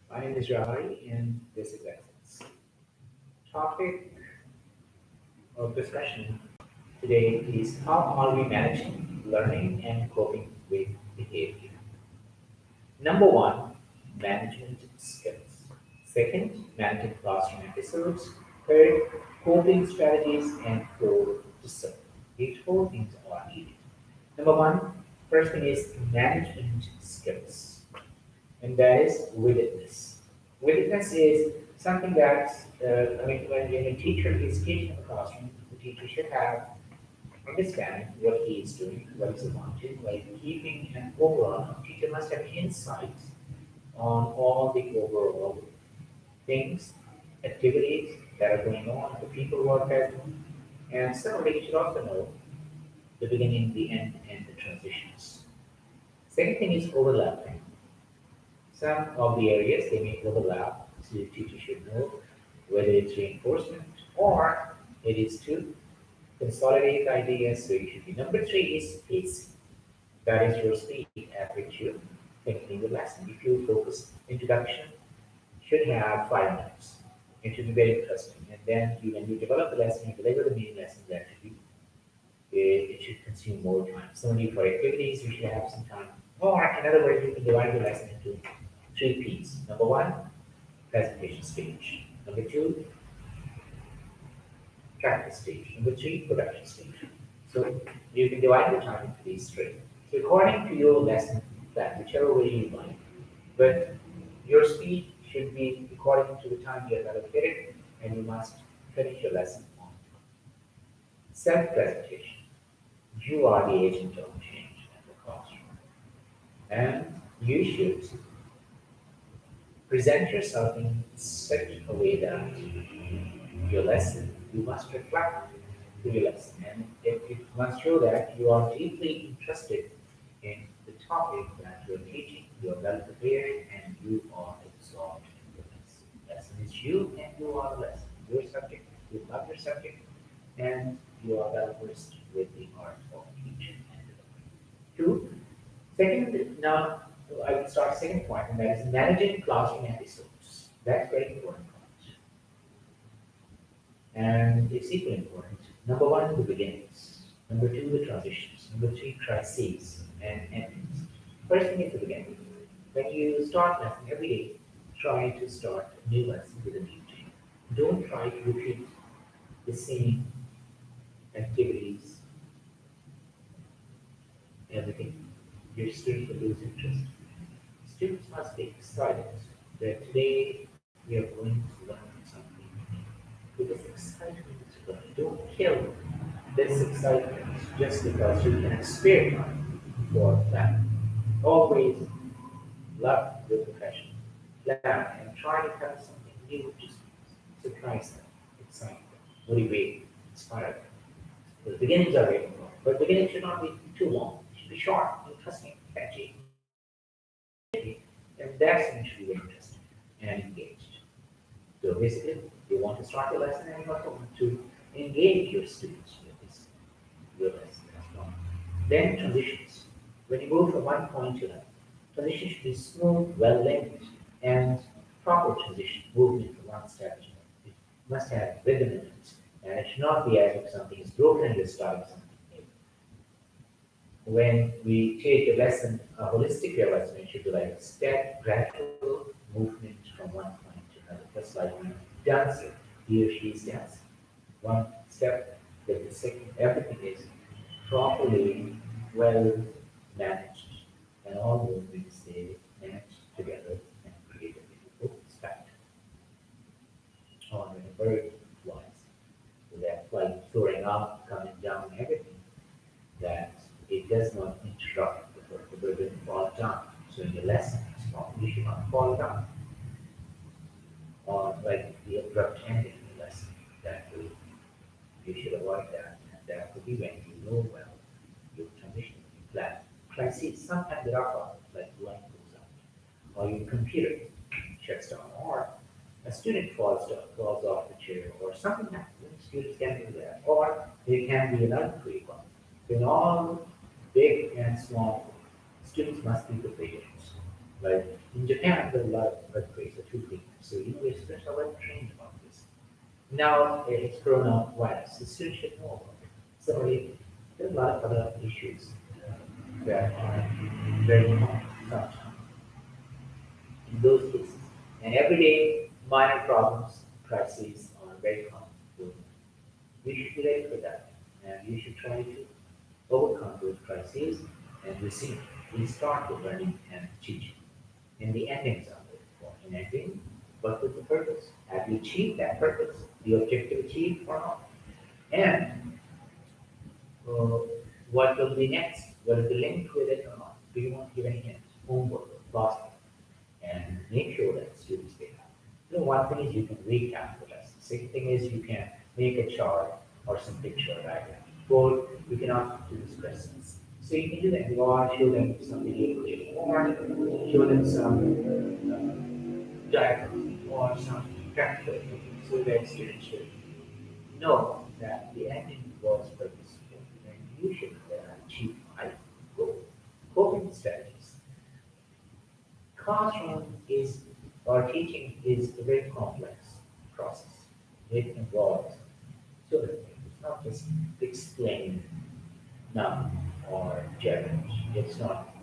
My name is Rahari, and this is Essence. Topic of discussion today is how are we managing learning and coping with behavior? Number one, management skills. Second, managing classroom episodes. Third, coping strategies. And fourth, discipline. These four things are needed. Number one, first thing is management skills, and that is wittiness. Wittiness is something that, when a teacher is teaching in the classroom, the teacher should have understand what he is doing, what is wanted, by keeping an overall. The teacher must have insights on all the overall things, activities that are going on, the people who are present, and similarly, you should also know the beginning, the end, and the transitions. Second thing is overlapping. Some of the areas they may overlap, so the teacher should know whether it's reinforcement or it is to consolidate ideas. So you should be. Number three is pacing. That is your speed at which you continue the lesson. If you focus introduction, should have 5 minutes. It should be very interesting. And then when you develop the lesson, you deliver the main lesson, that should be, it should consume more time. Similarly, for activities, you should have some time. Or in other words, you can divide the lesson into three P's. Number one, presentation stage. Number two, practice stage. Number three, production stage. So you can divide the time into these three. So according to your lesson plan, whichever way you like, but your speed should be according to the time you have allocated, and you must finish your lesson on self-presentation. You are the agent of change in the classroom, and you should present yourself in such a way that your lesson, you must reflect to your lesson. And it must show that you are deeply interested in the topic that you're teaching, you are well prepared, and you are absorbed in the lesson. Lesson is you, and you are the lesson. Your subject, you love your subject, and you are well versed with the art of teaching and delivery. Two, second, now I will start second point, and that is managing classroom episodes. That's very important point. And it's equally important. Number one, the beginnings. Number two, the transitions. Number three, crises and endings. First thing is the beginning. When you start lesson every day, try to start a new lesson with a new thing. Don't try to repeat the same activities, everything. Your students will lose interest. Students must be excited that today we are going to learn something new. Because excitement is good. Don't kill this excitement just because you can experiment for that. Always love your profession. Plan and try to have something new, just surprise them, excite them, motivate, inspire them. The beginnings are very important, but beginnings should not be too long. It should be short, interesting, catchy, and that's when you should be very interested and engaged. So basically, you want to start your lesson and you want to engage your students with this your lesson as well. Then transitions. When you go from one point to another, transition should be smooth, well linked, and proper transition movement from one step to another. It must have rhythm in it, and it should not be as if something is broken and you're starting something new. When we take a lesson, a holistic way lesson, it should be like a step, gradual movement from one point to another, just like when a dancer, he or she is dancing. One step, then the second, everything is properly well managed, and all movements they manage together and create a beautiful spectacle. Or when a bird flies, with that flight soaring up, coming down, everything, that it does not interrupt the bird. The bird doesn't fall down. So in your lesson, you should not fall down. Or like the abrupt ending in the lesson, that will, you should avoid that. And that will be when you know well your transition, you plan. Crises, sometimes there are problems, like light goes out, or your computer shuts down, or a student falls off the chair, or something happens. Students can do that, or there can be an earthquake. In all big and small, students must be prepared. Like in Japan, there's a lot of earthquakes or two so students are well trained about this. Now it's coronavirus, the students should know about it. So there's a lot of other issues that are very common sometimes in those cases. And everyday minor problems, crises are very common. So you should be ready for that. And you should try to overcome those crises and restart the learning and teaching. And the endings of it. For an ending, what was the purpose? Have you achieved that purpose? The objective achieved or not? And uh, what will be next? What is the link with it or not? Do you want to give any hints? Homework, class, and make sure that students get that. One thing is you can recap the lesson. Second thing is you can make a chart or some picture diagram. Or you can ask them to use questions. So you can do that. You are show them some video clip or show them some diagram or some practical things so that students should know that the ending was purposeful and you should achieve high goal. Coping strategies. Classroom is, or teaching is a very complex process. It involves so many things. It's not just explain noun or gibberish. It's not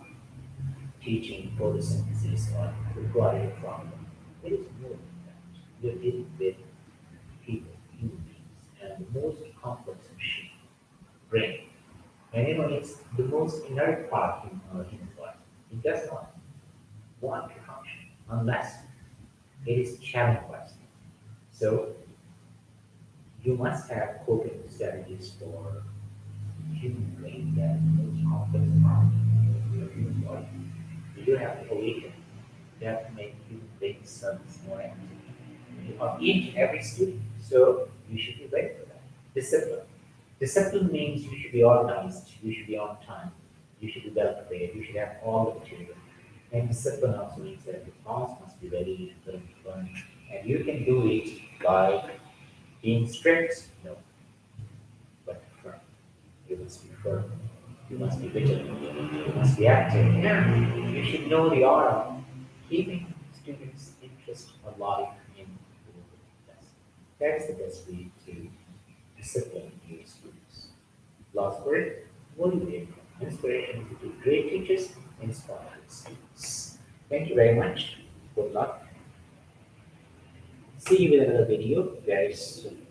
teaching photosynthesis or quality of problem. It is more than that. You're dealing with people, human beings, and the most complex machine, brain. And it's the most inert part in our human body. It does not want to function unless it is challenged. So you must have coping strategies for human brain that is the most complex part of your human body. You do have to awaken. You have to make human brain cells more active. Of each and every student. So you should be ready for that. Discipline. Discipline means you should be organized, you should be on time, you should be well prepared, you should have all the material. And discipline also means that the class must be ready and willing to learn. And you can do it by being strict, no, but firm. You must be firm. You must be vigilant. You must be active. And you should know the art of keeping students' interest alive in the class. That is the best way to discipline your students. Last word, motivate. Inspiration to be great teachers, inspire students. Thank you very much. Good luck. See you with another video very soon.